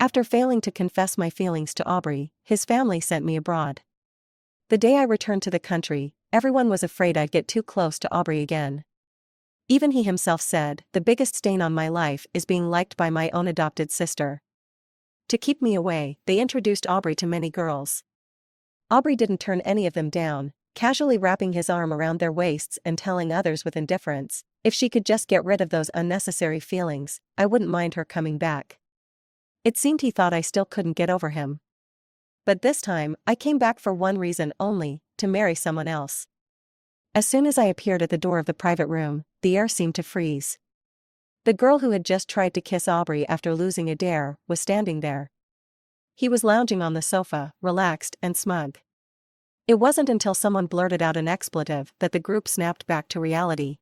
After failing to confess my feelings to Aubrey, his family sent me abroad. The day I returned to the country, everyone was afraid I'd get too close to Aubrey again. Even he himself said, "The biggest stain on my life is being liked by my own adopted sister." To keep me away, they introduced Aubrey to many girls. Aubrey didn't turn any of them down, casually wrapping his arm around their waists and telling others with indifference, if she could just get rid of those unnecessary feelings, I wouldn't mind her coming back. It seemed he thought I still couldn't get over him. But this time, I came back for one reason only, to marry someone else. As soon as I appeared at the door of the private room, the air seemed to freeze. The girl who had just tried to kiss Aubrey after losing a dare was standing there. He was lounging on the sofa, relaxed and smug. It wasn't until someone blurted out an expletive that the group snapped back to reality.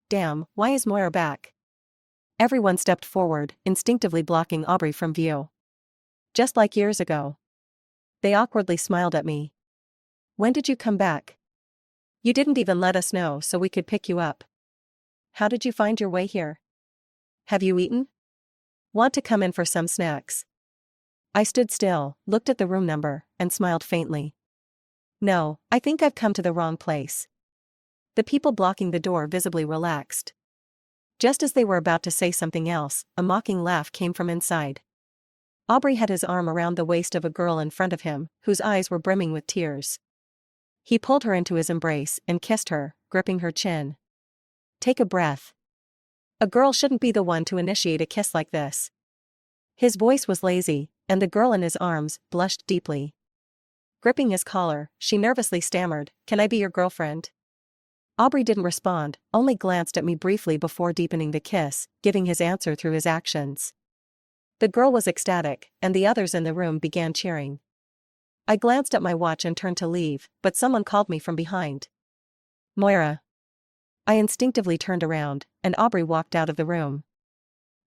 "Damn, why is Moira back?" Everyone stepped forward, instinctively blocking Aubrey from view. "Just like years ago." They awkwardly smiled at me. "When did you come back? You didn't even let us know so we could pick you up. How did you find your way here? Have you eaten? Want to come in for some snacks?" I stood still, looked at the room number, and smiled faintly. "No, I think I've come to the wrong place." The people blocking the door visibly relaxed. Just as they were about to say something else, a mocking laugh came from inside. Aubrey had his arm around the waist of a girl in front of him, whose eyes were brimming with tears. He pulled her into his embrace and kissed her, gripping her chin. "Take a breath. A girl shouldn't be the one to initiate a kiss like this." His voice was lazy, and the girl in his arms blushed deeply. Gripping his collar, she nervously stammered, "Can I be your girlfriend?" Aubrey didn't respond, only glanced at me briefly before deepening the kiss, giving his answer through his actions. The girl was ecstatic, and the others in the room began cheering. I glanced at my watch and turned to leave, but someone called me from behind. "Moira." I instinctively turned around, and Aubrey walked out of the room.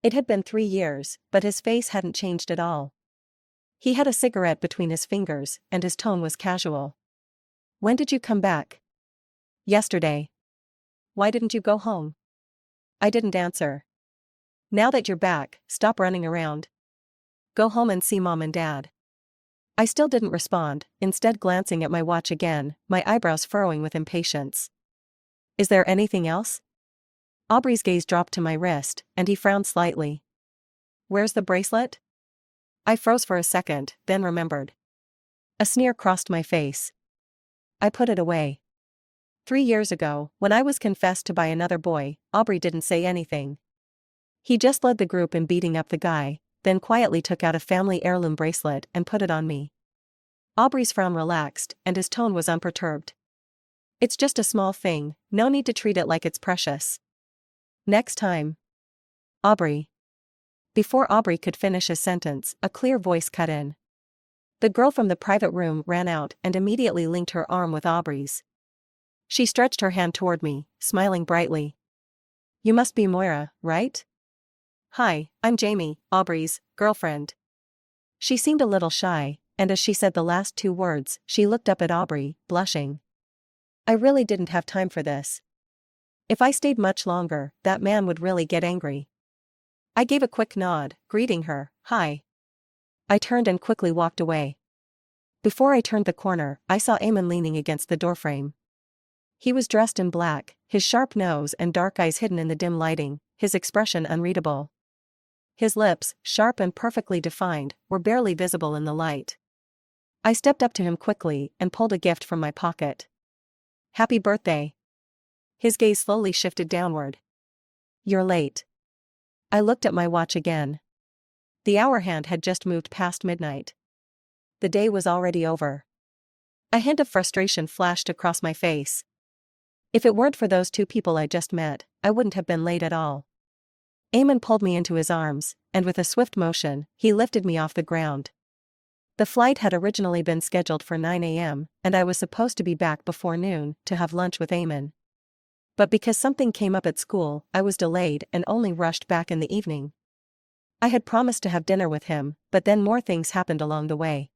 It had been 3 years, but his face hadn't changed at all. He had a cigarette between his fingers, and his tone was casual. "When did you come back?" "Yesterday." "Why didn't you go home?" I didn't answer. "Now that you're back, stop running around. Go home and see Mom and Dad." I still didn't respond, instead glancing at my watch again, my eyebrows furrowing with impatience. "Is there anything else?" Aubrey's gaze dropped to my wrist, and he frowned slightly. "Where's the bracelet?" I froze for a second, then remembered. A sneer crossed my face. I put it away. 3 years ago, when I was confessed to by another boy, Aubrey didn't say anything. He just led the group in beating up the guy, then quietly took out a family heirloom bracelet and put it on me. Aubrey's frown relaxed, and his tone was unperturbed. "It's just a small thing, no need to treat it like it's precious. Next time." "Aubrey." Before Aubrey could finish his sentence, a clear voice cut in. The girl from the private room ran out and immediately linked her arm with Aubrey's. She stretched her hand toward me, smiling brightly. "You must be Moira, right?" "Hi, I'm Jamie, Aubrey's girlfriend." She seemed a little shy, and as she said the last 2 words, she looked up at Aubrey, blushing. I really didn't have time for this. If I stayed much longer, that man would really get angry. I gave a quick nod, greeting her, "Hi." I turned and quickly walked away. Before I turned the corner, I saw Eamon leaning against the doorframe. He was dressed in black, his sharp nose and dark eyes hidden in the dim lighting, his expression unreadable. His lips, sharp and perfectly defined, were barely visible in the light. I stepped up to him quickly and pulled a gift from my pocket. "Happy birthday." His gaze slowly shifted downward. "You're late." I looked at my watch again. The hour hand had just moved past midnight. The day was already over. A hint of frustration flashed across my face. If it weren't for those 2 people I just met, I wouldn't have been late at all. Eamon pulled me into his arms, and with a swift motion, he lifted me off the ground. The flight had originally been scheduled for 9 a.m., and I was supposed to be back before noon to have lunch with Eamon. But because something came up at school, I was delayed and only rushed back in the evening. I had promised to have dinner with him, but then more things happened along the way.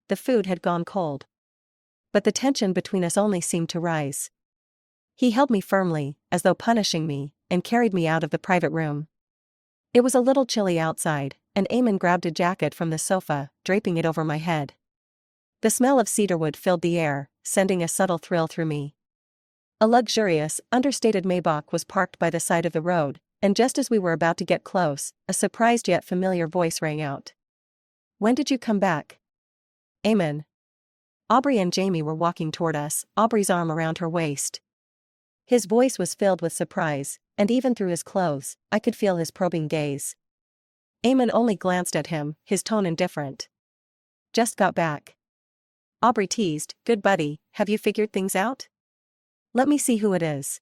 The food had gone cold. But the tension between us only seemed to rise. He held me firmly, as though punishing me, and carried me out of the private room. It was a little chilly outside, and Eamon grabbed a jacket from the sofa, draping it over my head. The smell of cedarwood filled the air, sending a subtle thrill through me. A luxurious, understated Maybach was parked by the side of the road, and just as we were about to get close, a surprised yet familiar voice rang out. "When did you come back?" "Eamon." Aubrey and Jamie were walking toward us, Aubrey's arm around her waist. His voice was filled with surprise, and even through his clothes, I could feel his probing gaze. Eamon only glanced at him, his tone indifferent. "Just got back." Aubrey teased, "Good buddy, have you figured things out? Let me see who it is."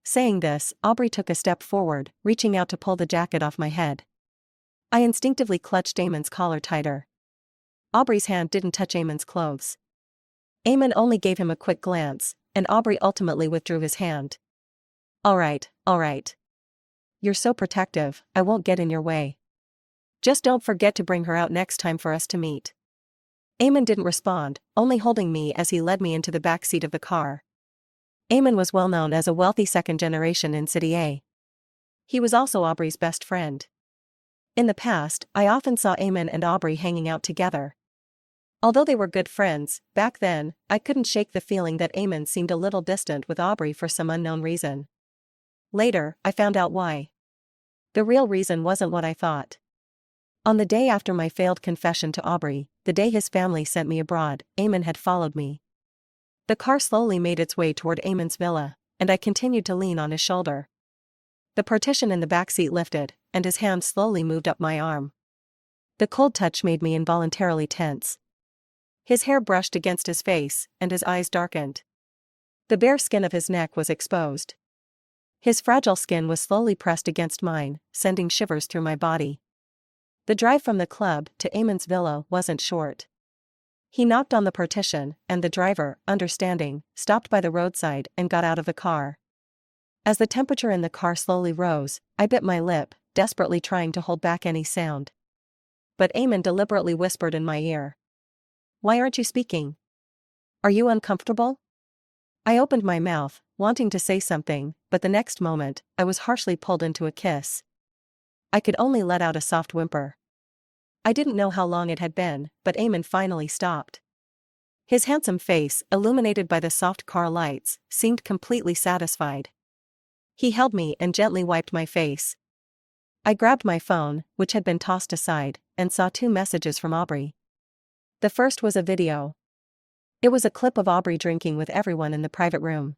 Saying this, Aubrey took a step forward, reaching out to pull the jacket off my head. I instinctively clutched Eamon's collar tighter. Aubrey's hand didn't touch Eamon's clothes. Eamon only gave him a quick glance, and Aubrey ultimately withdrew his hand. All right. You're so protective, I won't get in your way. Just don't forget to bring her out next time for us to meet." Eamon didn't respond, only holding me as he led me into the back seat of the car. Eamon was well known as a wealthy second generation in City A. He was also Aubrey's best friend. In the past, I often saw Eamon and Aubrey hanging out together. Although they were good friends, back then, I couldn't shake the feeling that Eamon seemed a little distant with Aubrey for some unknown reason. Later, I found out why. The real reason wasn't what I thought. On the day after my failed confession to Aubrey, the day his family sent me abroad, Eamon had followed me. The car slowly made its way toward Eamon's villa, and I continued to lean on his shoulder. The partition in the backseat lifted, and his hand slowly moved up my arm. The cold touch made me involuntarily tense. His hair brushed against his face, and his eyes darkened. The bare skin of his neck was exposed. His fragile skin was slowly pressed against mine, sending shivers through my body. The drive from the club to Eamon's villa wasn't short. He knocked on the partition, and the driver, understanding, stopped by the roadside and got out of the car. As the temperature in the car slowly rose, I bit my lip, desperately trying to hold back any sound. But Eamon deliberately whispered in my ear. "Why aren't you speaking? Are you uncomfortable?" I opened my mouth, wanting to say something, but the next moment, I was harshly pulled into a kiss. I could only let out a soft whimper. I didn't know how long it had been, but Eamon finally stopped. His handsome face, illuminated by the soft car lights, seemed completely satisfied. He held me and gently wiped my face. I grabbed my phone, which had been tossed aside, and saw 2 messages from Aubrey. The first was a video. It was a clip of Aubrey drinking with everyone in the private room.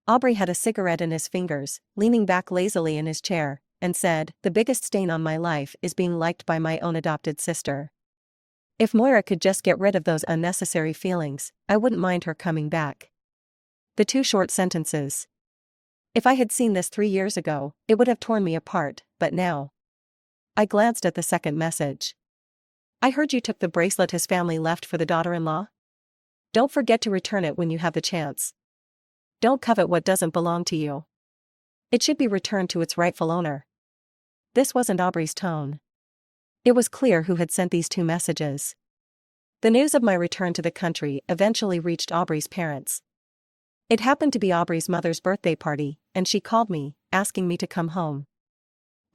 Aubrey had a cigarette in his fingers, leaning back lazily in his chair, and said, "The biggest stain on my life is being liked by my own adopted sister. If Moira could just get rid of those unnecessary feelings, I wouldn't mind her coming back." The 2 short sentences. If I had seen this 3 years ago, it would have torn me apart, but now. I glanced at the second message. "I heard you took the bracelet his family left for the daughter-in-law. Don't forget to return it when you have the chance. Don't covet what doesn't belong to you. It should be returned to its rightful owner." This wasn't Aubrey's tone. It was clear who had sent these 2 messages. The news of my return to the country eventually reached Aubrey's parents. It happened to be Aubrey's mother's birthday party, and she called me, asking me to come home.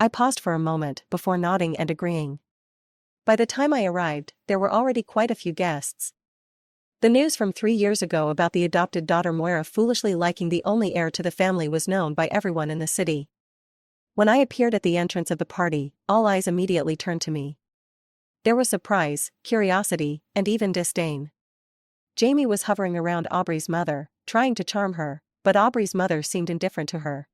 I paused for a moment before nodding and agreeing. By the time I arrived, there were already quite a few guests. The news from 3 years ago about the adopted daughter Moira foolishly liking the only heir to the family was known by everyone in the city. When I appeared at the entrance of the party, all eyes immediately turned to me. There was surprise, curiosity, and even disdain. Jamie was hovering around Aubrey's mother, trying to charm her, but Aubrey's mother seemed indifferent to her.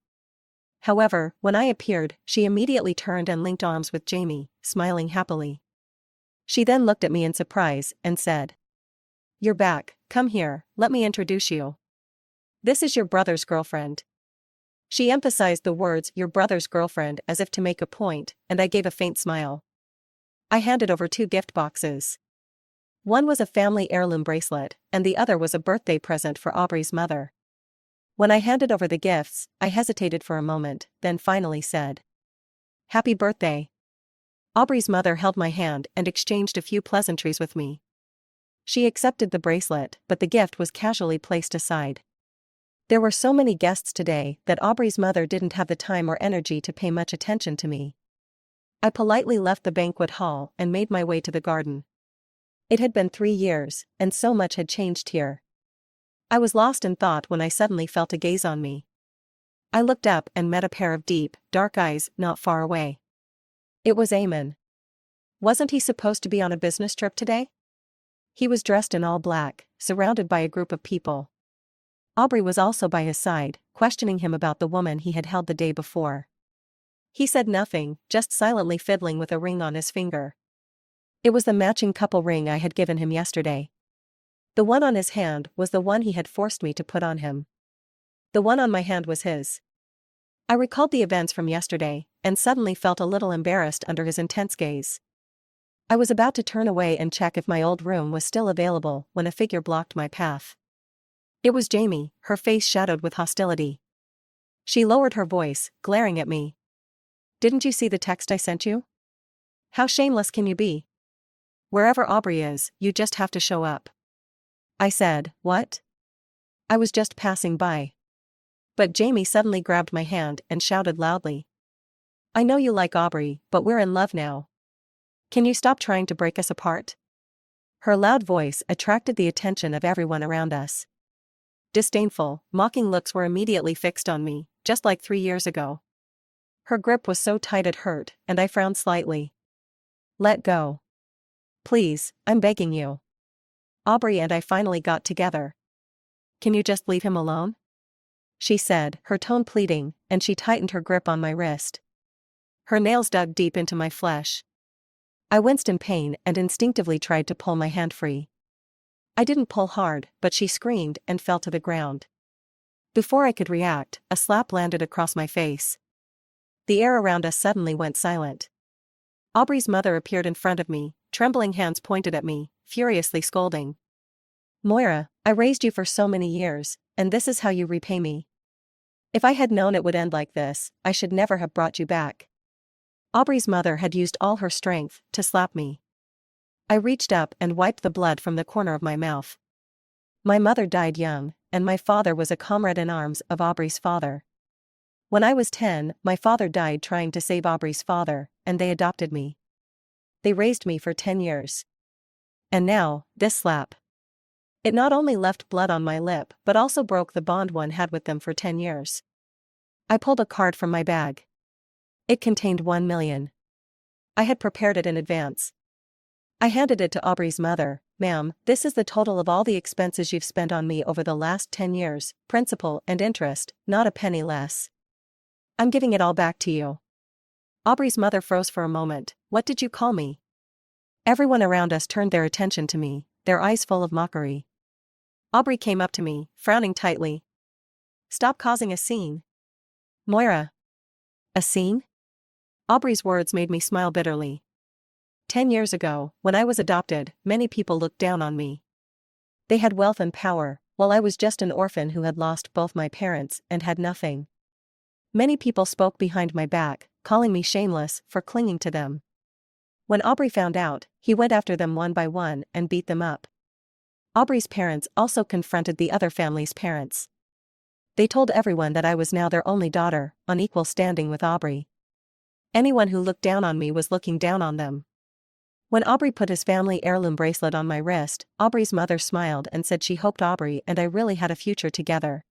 However, when I appeared, she immediately turned and linked arms with Jamie, smiling happily. She then looked at me in surprise and said, "You're back, come here, let me introduce you. This is your brother's girlfriend." She emphasized the words "your brother's girlfriend" as if to make a point, and I gave a faint smile. I handed over 2 gift boxes. One was a family heirloom bracelet, and the other was a birthday present for Aubrey's mother. When I handed over the gifts, I hesitated for a moment, then finally said, "Happy birthday." Aubrey's mother held my hand and exchanged a few pleasantries with me. She accepted the bracelet, but the gift was casually placed aside. There were so many guests today that Aubrey's mother didn't have the time or energy to pay much attention to me. I politely left the banquet hall and made my way to the garden. It had been 3 years, and so much had changed here. I was lost in thought when I suddenly felt a gaze on me. I looked up and met a pair of deep, dark eyes not far away. It was Eamon. Wasn't he supposed to be on a business trip today? He was dressed in all black, surrounded by a group of people. Aubrey was also by his side, questioning him about the woman he had held the day before. He said nothing, just silently fiddling with a ring on his finger. It was the matching couple ring I had given him yesterday. The one on his hand was the one he had forced me to put on him. The one on my hand was his. I recalled the events from yesterday, and suddenly felt a little embarrassed under his intense gaze. I was about to turn away and check if my old room was still available when a figure blocked my path. It was Jamie, her face shadowed with hostility. She lowered her voice, glaring at me. "Didn't you see the text I sent you? How shameless can you be? Wherever Aubrey is, you just have to show up." I said, "What? I was just passing by." But Jamie suddenly grabbed my hand and shouted loudly. "I know you like Aubrey, but we're in love now. Can you stop trying to break us apart?" Her loud voice attracted the attention of everyone around us. Disdainful, mocking looks were immediately fixed on me, just like 3 years ago. Her grip was so tight it hurt, and I frowned slightly. "Let go. Please, I'm begging you. Aubrey and I finally got together. Can you just leave him alone?" she said, her tone pleading, and she tightened her grip on my wrist. Her nails dug deep into my flesh. I winced in pain and instinctively tried to pull my hand free. I didn't pull hard, but she screamed and fell to the ground. Before I could react, a slap landed across my face. The air around us suddenly went silent. Aubrey's mother appeared in front of me, trembling hands pointed at me, furiously scolding. "Moira, I raised you for so many years, and this is how you repay me. If I had known it would end like this, I should never have brought you back." Aubrey's mother had used all her strength to slap me. I reached up and wiped the blood from the corner of my mouth. My mother died young, and my father was a comrade in arms of Aubrey's father. When I was 10, my father died trying to save Aubrey's father, and they adopted me. They raised me for 10 years. And now, this slap. It not only left blood on my lip but also broke the bond one had with them for 10 years. I pulled a card from my bag. It contained 1 million. I had prepared it in advance. I handed it to Aubrey's mother. "Ma'am, this is the total of all the expenses you've spent on me over the last 10 years, principal and interest, not a penny less. I'm giving it all back to you." Aubrey's mother froze for a moment. "What did you call me?" Everyone around us turned their attention to me, their eyes full of mockery. Aubrey came up to me, frowning tightly. "Stop causing a scene." "Moira." "A scene?" Aubrey's words made me smile bitterly. 10 years ago, when I was adopted, many people looked down on me. They had wealth and power, while I was just an orphan who had lost both my parents and had nothing. Many people spoke behind my back, calling me shameless for clinging to them. When Aubrey found out, he went after them one by one and beat them up. Aubrey's parents also confronted the other family's parents. They told everyone that I was now their only daughter, on equal standing with Aubrey. Anyone who looked down on me was looking down on them. When Aubrey put his family heirloom bracelet on my wrist, Aubrey's mother smiled and said she hoped Aubrey and I really had a future together.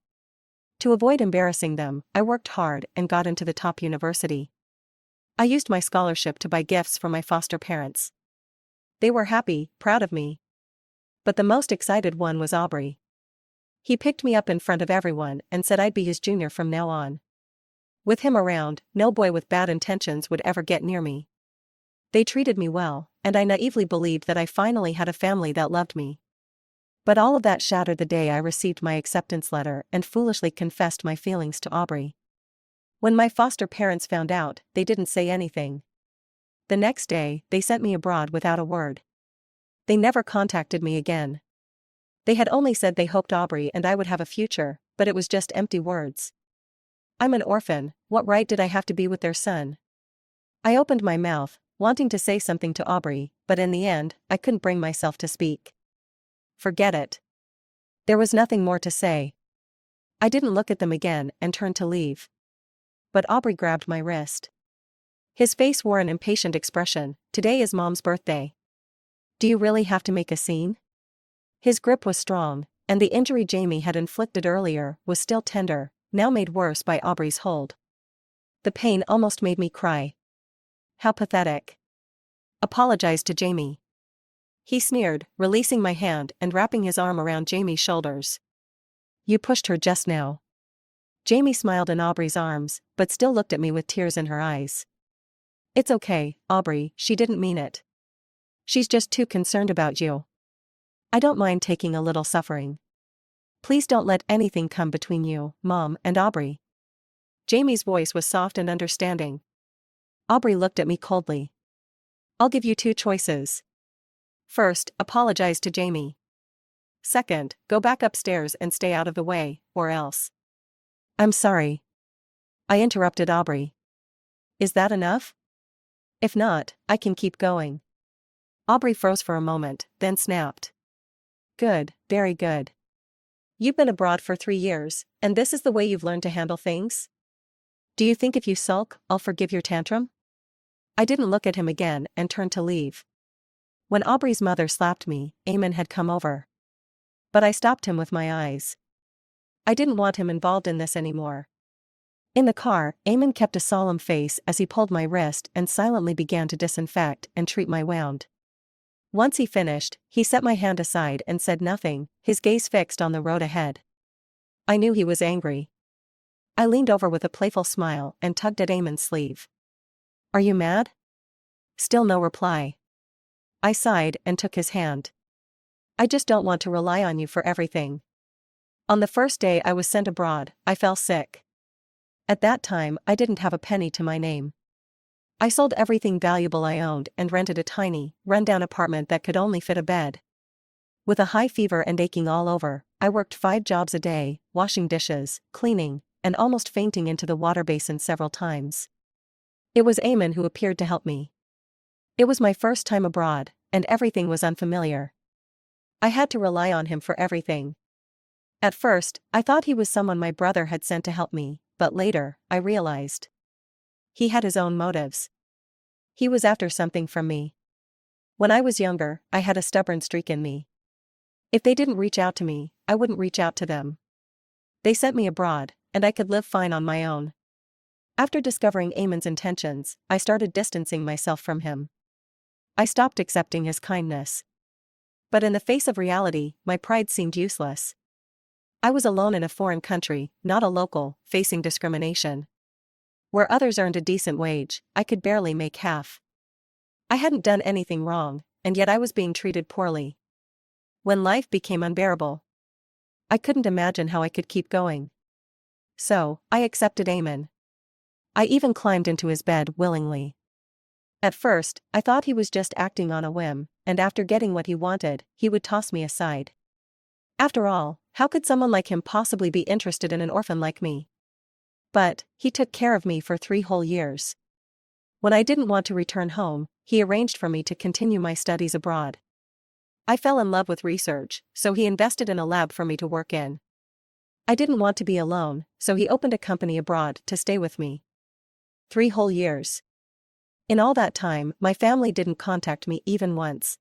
To avoid embarrassing them, I worked hard and got into the top university. I used my scholarship to buy gifts for my foster parents. They were happy, proud of me. But the most excited one was Aubrey. He picked me up in front of everyone and said I'd be his junior from now on. With him around, no boy with bad intentions would ever get near me. They treated me well, and I naively believed that I finally had a family that loved me. But all of that shattered the day I received my acceptance letter and foolishly confessed my feelings to Aubrey. When my foster parents found out, they didn't say anything. The next day, they sent me abroad without a word. They never contacted me again. They had only said they hoped Aubrey and I would have a future, but it was just empty words. I'm an orphan, what right did I have to be with their son? I opened my mouth, wanting to say something to Aubrey, but in the end, I couldn't bring myself to speak. Forget it. There was nothing more to say. I didn't look at them again and turned to leave. But Aubrey grabbed my wrist. His face wore an impatient expression. Today is Mom's birthday. Do you really have to make a scene? His grip was strong, and the injury Jamie had inflicted earlier was still tender, now made worse by Aubrey's hold. The pain almost made me cry. How pathetic. Apologize to Jamie. He sneered, releasing my hand and wrapping his arm around Jamie's shoulders. You pushed her just now. Jamie smiled in Aubrey's arms, but still looked at me with tears in her eyes. It's okay, Aubrey, she didn't mean it. She's just too concerned about you. I don't mind taking a little suffering. Please don't let anything come between you, Mom, and Aubrey. Jamie's voice was soft and understanding. Aubrey looked at me coldly. I'll give you two choices. First, apologize to Jamie. Second, go back upstairs and stay out of the way, or else. I'm sorry. I interrupted Aubrey. Is that enough? If not, I can keep going. Aubrey froze for a moment, then snapped. Good, very good. You've been abroad for 3 years, and this is the way you've learned to handle things? Do you think if you sulk, I'll forgive your tantrum? I didn't look at him again and turned to leave. When Aubrey's mother slapped me, Eamon had come over. But I stopped him with my eyes. I didn't want him involved in this anymore. In the car, Eamon kept a solemn face as he pulled my wrist and silently began to disinfect and treat my wound. Once he finished, he set my hand aside and said nothing, his gaze fixed on the road ahead. I knew he was angry. I leaned over with a playful smile and tugged at Eamon's sleeve. Are you mad? Still no reply. I sighed and took his hand. I just don't want to rely on you for everything. On the first day I was sent abroad, I fell sick. At that time, I didn't have a penny to my name. I sold everything valuable I owned and rented a tiny, run-down apartment that could only fit a bed. With a high fever and aching all over, I worked 5 jobs a day, washing dishes, cleaning, and almost fainting into the water basin several times. It was Eamon who appeared to help me. It was my first time abroad, and everything was unfamiliar. I had to rely on him for everything. At first, I thought he was someone my brother had sent to help me, but later, I realized. He had his own motives. He was after something from me. When I was younger, I had a stubborn streak in me. If they didn't reach out to me, I wouldn't reach out to them. They sent me abroad, and I could live fine on my own. After discovering Eamon's intentions, I started distancing myself from him. I stopped accepting his kindness. But in the face of reality, my pride seemed useless. I was alone in a foreign country, not a local, facing discrimination. Where others earned a decent wage, I could barely make half. I hadn't done anything wrong, and yet I was being treated poorly. When life became unbearable, I couldn't imagine how I could keep going. So, I accepted Eamon. I even climbed into his bed willingly. At first, I thought he was just acting on a whim, and after getting what he wanted, he would toss me aside. After all, how could someone like him possibly be interested in an orphan like me? But, he took care of me for 3 whole years. When I didn't want to return home, he arranged for me to continue my studies abroad. I fell in love with research, so he invested in a lab for me to work in. I didn't want to be alone, so he opened a company abroad to stay with me. 3 whole years. In all that time, my family didn't contact me even once.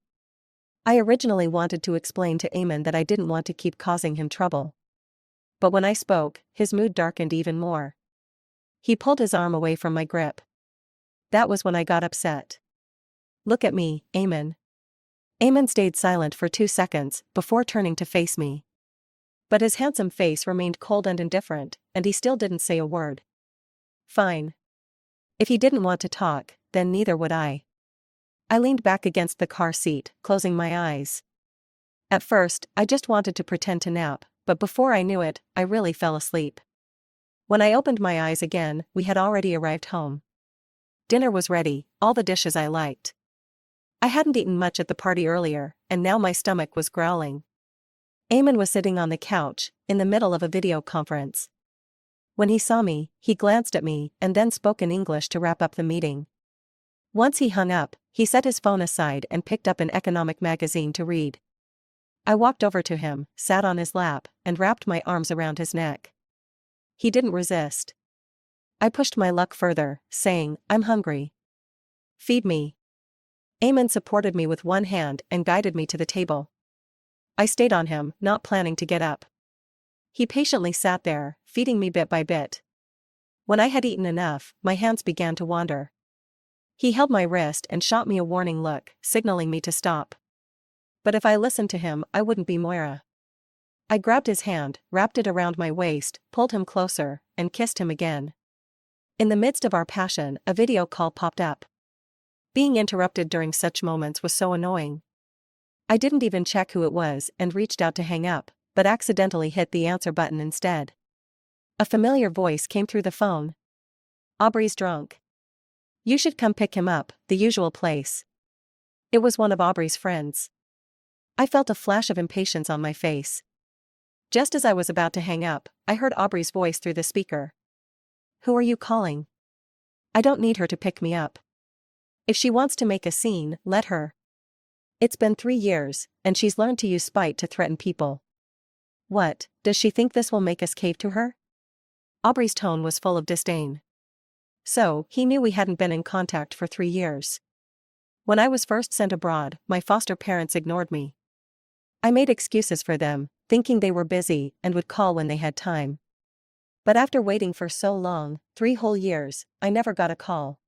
I originally wanted to explain to Eamon that I didn't want to keep causing him trouble. But when I spoke, his mood darkened even more. He pulled his arm away from my grip. That was when I got upset. Look at me, Eamon. Eamon stayed silent for 2 seconds before turning to face me. But his handsome face remained cold and indifferent, and he still didn't say a word. Fine. If he didn't want to talk, then neither would I. I leaned back against the car seat, closing my eyes. At first, I just wanted to pretend to nap, but before I knew it, I really fell asleep. When I opened my eyes again, we had already arrived home. Dinner was ready, all the dishes I liked. I hadn't eaten much at the party earlier, and now my stomach was growling. Eamon was sitting on the couch, in the middle of a video conference. When he saw me, he glanced at me and then spoke in English to wrap up the meeting. Once he hung up, he set his phone aside and picked up an economic magazine to read. I walked over to him, sat on his lap, and wrapped my arms around his neck. He didn't resist. I pushed my luck further, saying, I'm hungry. Feed me. Eamon supported me with one hand and guided me to the table. I stayed on him, not planning to get up. He patiently sat there, feeding me bit by bit. When I had eaten enough, my hands began to wander. He held my wrist and shot me a warning look, signaling me to stop. But if I listened to him, I wouldn't be Moira. I grabbed his hand, wrapped it around my waist, pulled him closer, and kissed him again. In the midst of our passion, a video call popped up. Being interrupted during such moments was so annoying. I didn't even check who it was and reached out to hang up, but accidentally hit the answer button instead. A familiar voice came through the phone. Aubrey's drunk. You should come pick him up, the usual place. It was one of Aubrey's friends. I felt a flash of impatience on my face. Just as I was about to hang up, I heard Aubrey's voice through the speaker. Who are you calling? I don't need her to pick me up. If she wants to make a scene, let her. It's been 3 years, and she's learned to use spite to threaten people. What, does she think this will make us cave to her? Aubrey's tone was full of disdain. So, he knew we hadn't been in contact for 3 years. When I was first sent abroad, my foster parents ignored me. I made excuses for them, thinking they were busy and would call when they had time. But after waiting for so long, 3 whole years, I never got a call.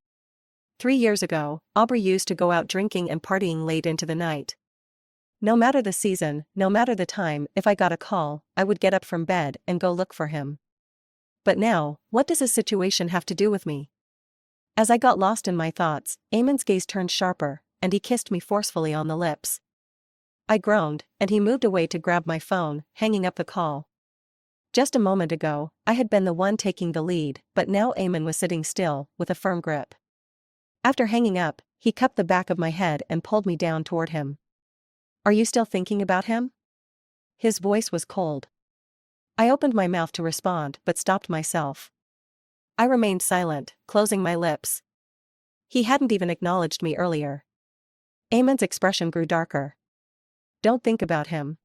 3 years ago, Aubrey used to go out drinking and partying late into the night. No matter the season, no matter the time, if I got a call, I would get up from bed and go look for him. But now, what does his situation have to do with me? As I got lost in my thoughts, Eamon's gaze turned sharper, and he kissed me forcefully on the lips. I groaned, and he moved away to grab my phone, hanging up the call. Just a moment ago, I had been the one taking the lead, but now Eamon was sitting still, with a firm grip. After hanging up, he cupped the back of my head and pulled me down toward him. Are you still thinking about him? His voice was cold. I opened my mouth to respond but stopped myself. I remained silent, closing my lips. He hadn't even acknowledged me earlier. Eamon's expression grew darker. Don't think about him.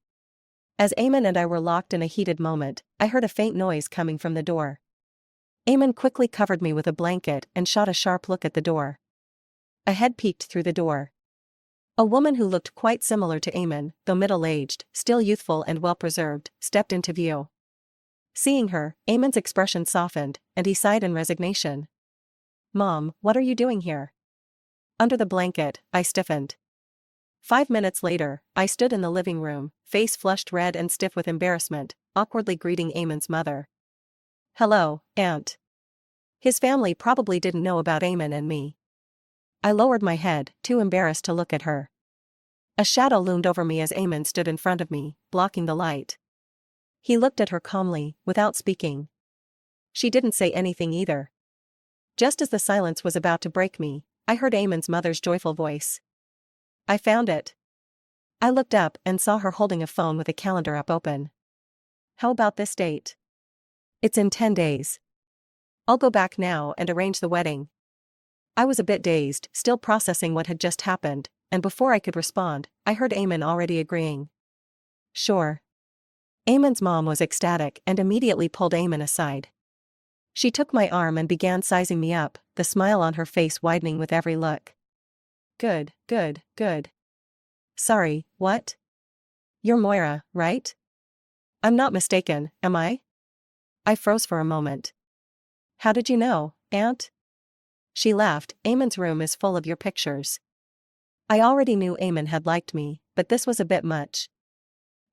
As Eamon and I were locked in a heated moment, I heard a faint noise coming from the door. Eamon quickly covered me with a blanket and shot a sharp look at the door. A head peeked through the door. A woman who looked quite similar to Eamon, though middle-aged, still youthful and well-preserved, stepped into view. Seeing her, Eamon's expression softened, and he sighed in resignation. Mom, what are you doing here? Under the blanket, I stiffened. 5 minutes later, I stood in the living room, face flushed red and stiff with embarrassment, awkwardly greeting Eamon's mother. Hello, Aunt. His family probably didn't know about Eamon and me. I lowered my head, too embarrassed to look at her. A shadow loomed over me as Eamon stood in front of me, blocking the light. He looked at her calmly, without speaking. She didn't say anything either. Just as the silence was about to break me, I heard Eamon's mother's joyful voice. I found it. I looked up and saw her holding a phone with a calendar app open. How about this date? It's in 10 days. I'll go back now and arrange the wedding. I was a bit dazed, still processing what had just happened, and before I could respond, I heard Eamon already agreeing. Sure. Eamon's mom was ecstatic and immediately pulled Eamon aside. She took my arm and began sizing me up, the smile on her face widening with every look. Good, good, good. Sorry, what? You're Moira, right? I'm not mistaken, am I? I froze for a moment. How did you know, Aunt? She laughed. Eamon's room is full of your pictures. I already knew Eamon had liked me, but this was a bit much.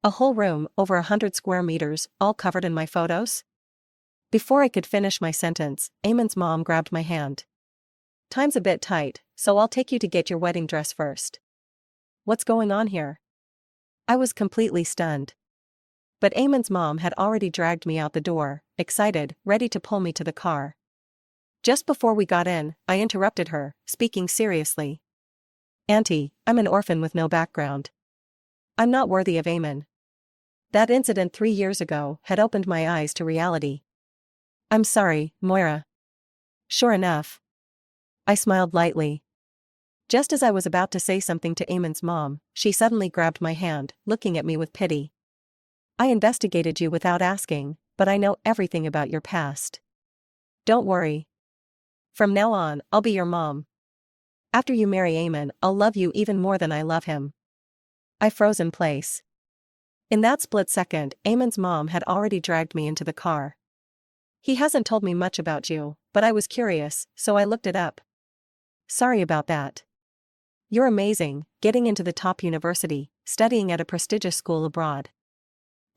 A whole room, over 100 square meters, all covered in my photos? Before I could finish my sentence, Eamon's mom grabbed my hand. Time's a bit tight, so I'll take you to get your wedding dress first. What's going on here? I was completely stunned. But Eamon's mom had already dragged me out the door, excited, ready to pull me to the car. Just before we got in, I interrupted her, speaking seriously. Auntie, I'm an orphan with no background. I'm not worthy of Eamon. That incident 3 years ago had opened my eyes to reality. I'm sorry, Moira. Sure enough. I smiled lightly. Just as I was about to say something to Eamon's mom, she suddenly grabbed my hand, looking at me with pity. I investigated you without asking, but I know everything about your past. Don't worry. From now on, I'll be your mom. After you marry Eamon, I'll love you even more than I love him. I froze in place. In that split second, Eamon's mom had already dragged me into the car. He hasn't told me much about you, but I was curious, so I looked it up. Sorry about that. You're amazing, getting into the top university, studying at a prestigious school abroad.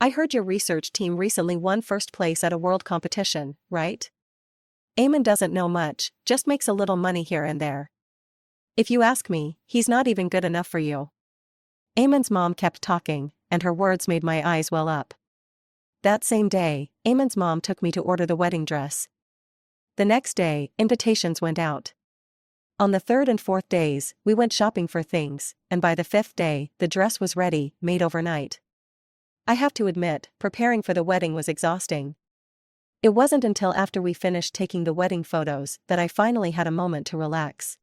I heard your research team recently won first place at a world competition, right? Eamon doesn't know much, just makes a little money here and there. If you ask me, he's not even good enough for you. Eamon's mom kept talking, and her words made my eyes well up. That same day, Eamon's mom took me to order the wedding dress. The next day, invitations went out. On the third and fourth days, we went shopping for things, and by the fifth day, the dress was ready, made overnight. I have to admit, preparing for the wedding was exhausting. It wasn't until after we finished taking the wedding photos that I finally had a moment to relax.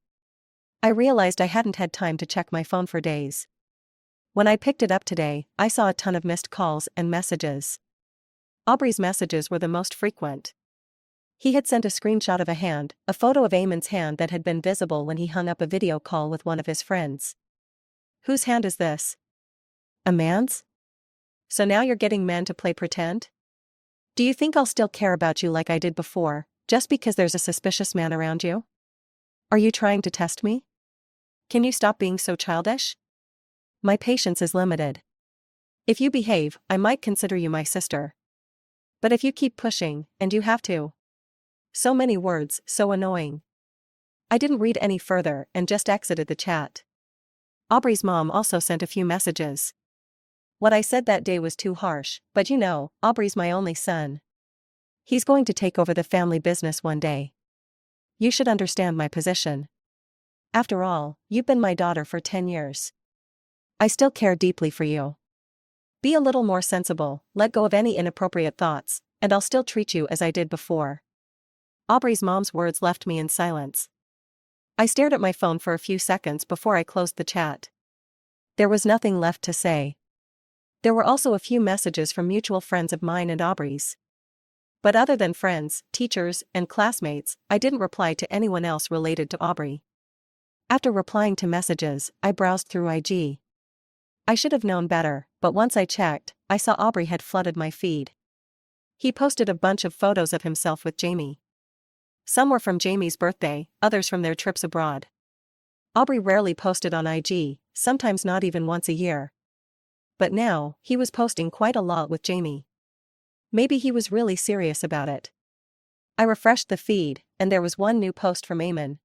I realized I hadn't had time to check my phone for days. When I picked it up today, I saw a ton of missed calls and messages. Aubrey's messages were the most frequent. He had sent a screenshot of a hand, a photo of Eamon's hand that had been visible when he hung up a video call with one of his friends. Whose hand is this? A man's? So now you're getting men to play pretend? Do you think I'll still care about you like I did before, just because there's a suspicious man around you? Are you trying to test me? Can you stop being so childish? My patience is limited. If you behave, I might consider you my sister. But if you keep pushing, and you have to. So many words, so annoying. I didn't read any further and just exited the chat. Aubrey's mom also sent a few messages. What I said that day was too harsh, but you know, Aubrey's my only son. He's going to take over the family business one day. You should understand my position. After all, you've been my daughter for 10 years. I still care deeply for you. Be a little more sensible, let go of any inappropriate thoughts, and I'll still treat you as I did before. Aubrey's mom's words left me in silence. I stared at my phone for a few seconds before I closed the chat. There was nothing left to say. There were also a few messages from mutual friends of mine and Aubrey's. But other than friends, teachers, and classmates, I didn't reply to anyone else related to Aubrey. After replying to messages, I browsed through IG. I should have known better, but once I checked, I saw Aubrey had flooded my feed. He posted a bunch of photos of himself with Jamie. Some were from Jamie's birthday, others from their trips abroad. Aubrey rarely posted on IG, sometimes not even once a year. But now, he was posting quite a lot with Jamie. Maybe he was really serious about it. I refreshed the feed, and there was one new post from Eamon.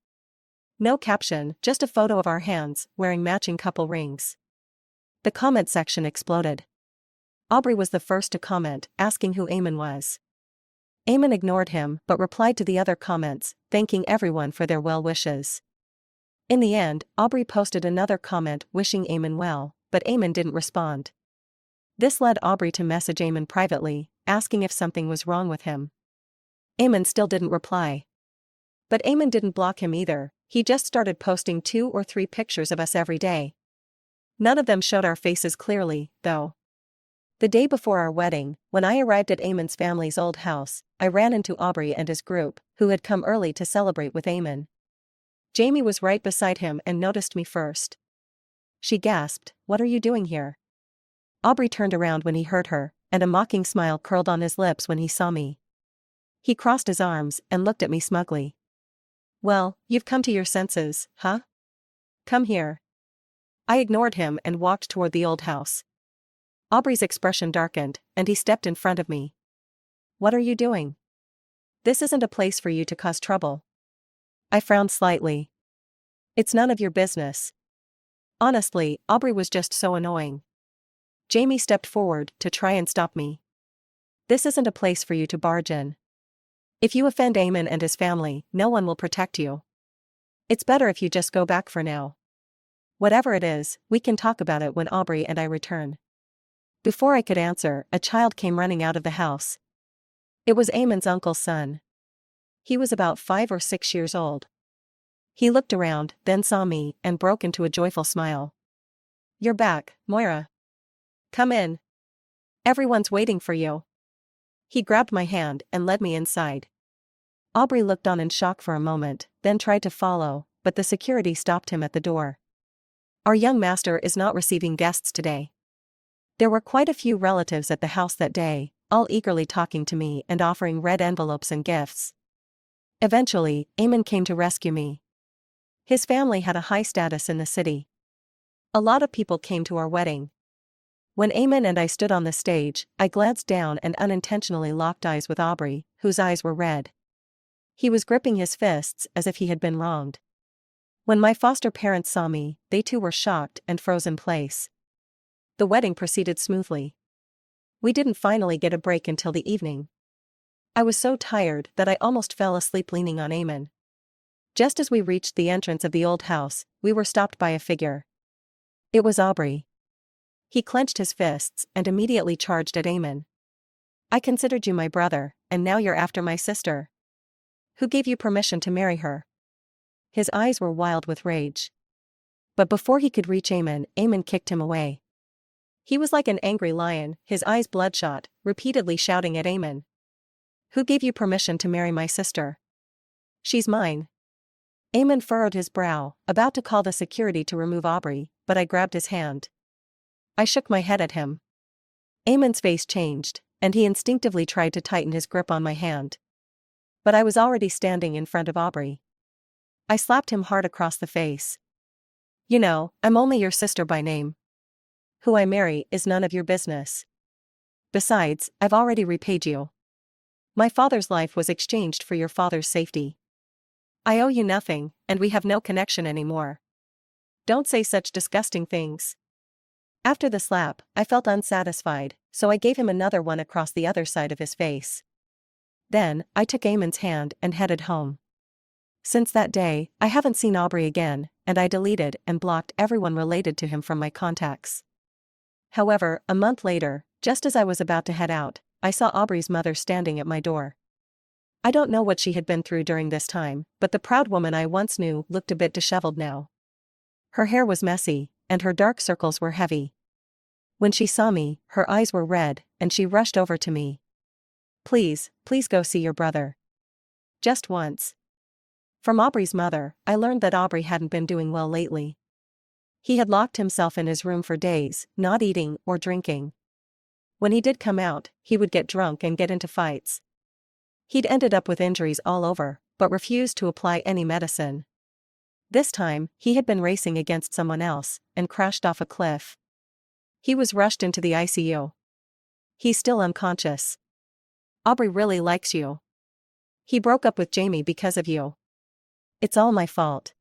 No caption, just a photo of our hands, wearing matching couple rings. The comment section exploded. Aubrey was the first to comment, asking who Eamon was. Eamon ignored him but replied to the other comments, thanking everyone for their well wishes. In the end, Aubrey posted another comment wishing Eamon well, but Eamon didn't respond. This led Aubrey to message Eamon privately, asking if something was wrong with him. Eamon still didn't reply. But Eamon didn't block him either, he just started posting 2 or 3 pictures of us every day. None of them showed our faces clearly, though. The day before our wedding, when I arrived at Eamon's family's old house, I ran into Aubrey and his group, who had come early to celebrate with Eamon. Jamie was right beside him and noticed me first. She gasped, "What are you doing here?" Aubrey turned around when he heard her, and a mocking smile curled on his lips when he saw me. He crossed his arms and looked at me smugly. "Well, you've come to your senses, huh? Come here." I ignored him and walked toward the old house. Aubrey's expression darkened, and he stepped in front of me. "What are you doing? This isn't a place for you to cause trouble." I frowned slightly. "It's none of your business." Honestly, Aubrey was just so annoying. Jamie stepped forward to try and stop me. "This isn't a place for you to barge in. If you offend Eamon and his family, no one will protect you. It's better if you just go back for now. Whatever it is, we can talk about it when Aubrey and I return." Before I could answer, a child came running out of the house. It was Eamon's uncle's son. He was about 5 or 6 years old. He looked around, then saw me, and broke into a joyful smile. "You're back, Moira. Come in. Everyone's waiting for you." He grabbed my hand and led me inside. Aubrey looked on in shock for a moment, then tried to follow, but the security stopped him at the door. Our young master is not receiving guests today. There were quite a few relatives at the house that day, all eagerly talking to me and offering red envelopes and gifts. Eventually, Eamon came to rescue me. His family had a high status in the city. A lot of people came to our wedding. When Eamon and I stood on the stage, I glanced down and unintentionally locked eyes with Aubrey, whose eyes were red. He was gripping his fists as if he had been wronged. When my foster parents saw me, they too were shocked and froze in place. The wedding proceeded smoothly. We didn't finally get a break until the evening. I was so tired that I almost fell asleep leaning on Eamon. Just as we reached the entrance of the old house, we were stopped by a figure. It was Aubrey. He clenched his fists and immediately charged at Eamon. I considered you my brother, and now you're after my sister. Who gave you permission to marry her? His eyes were wild with rage. But before he could reach Eamon, Eamon kicked him away. He was like an angry lion, his eyes bloodshot, repeatedly shouting at Eamon. Who gave you permission to marry my sister? She's mine. Eamon furrowed his brow, about to call the security to remove Aubrey, but I grabbed his hand. I shook my head at him. Eamon's face changed, and he instinctively tried to tighten his grip on my hand. But I was already standing in front of Aubrey. I slapped him hard across the face. You know, I'm only your sister by name. Who I marry is none of your business. Besides, I've already repaid you. My father's life was exchanged for your father's safety. I owe you nothing, and we have no connection anymore. Don't say such disgusting things. After the slap, I felt unsatisfied, so I gave him another one across the other side of his face. Then, I took Eamon's hand and headed home. Since that day, I haven't seen Aubrey again, and I deleted and blocked everyone related to him from my contacts. However, a month later, just as I was about to head out, I saw Aubrey's mother standing at my door. I don't know what she had been through during this time, but the proud woman I once knew looked a bit disheveled now. Her hair was messy, and her dark circles were heavy. When she saw me, her eyes were red, and she rushed over to me. Please go see your brother. Just once. From Aubrey's mother, I learned that Aubrey hadn't been doing well lately. He had locked himself in his room for days, not eating or drinking. When he did come out, he would get drunk and get into fights. He'd ended up with injuries all over, but refused to apply any medicine. This time, he had been racing against someone else, and crashed off a cliff. He was rushed into the ICU. He's still unconscious. Aubrey really likes you. He broke up with Jamie because of you. It's all my fault.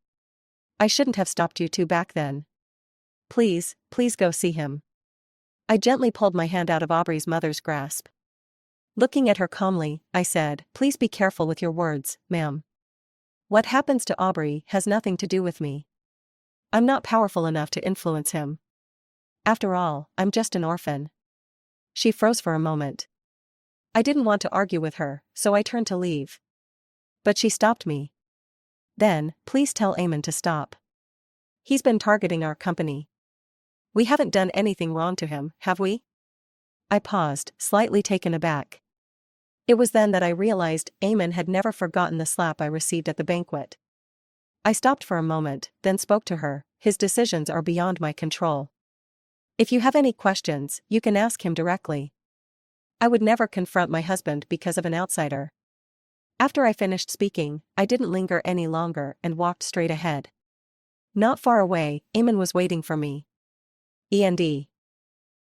I shouldn't have stopped you two back then. Please go see him. I gently pulled my hand out of Aubrey's mother's grasp. Looking at her calmly, I said, please be careful with your words, ma'am. What happens to Aubrey has nothing to do with me. I'm not powerful enough to influence him. After all, I'm just an orphan. She froze for a moment. I didn't want to argue with her, so I turned to leave. But she stopped me. Then, please tell Eamon to stop. He's been targeting our company. We haven't done anything wrong to him, have we? I paused, slightly taken aback. It was then that I realized Eamon had never forgotten the slap I received at the banquet. I stopped for a moment, then spoke to her. His decisions are beyond my control. If you have any questions, you can ask him directly. I would never confront my husband because of an outsider. After I finished speaking, I didn't linger any longer and walked straight ahead. Not far away, Eamon was waiting for me. END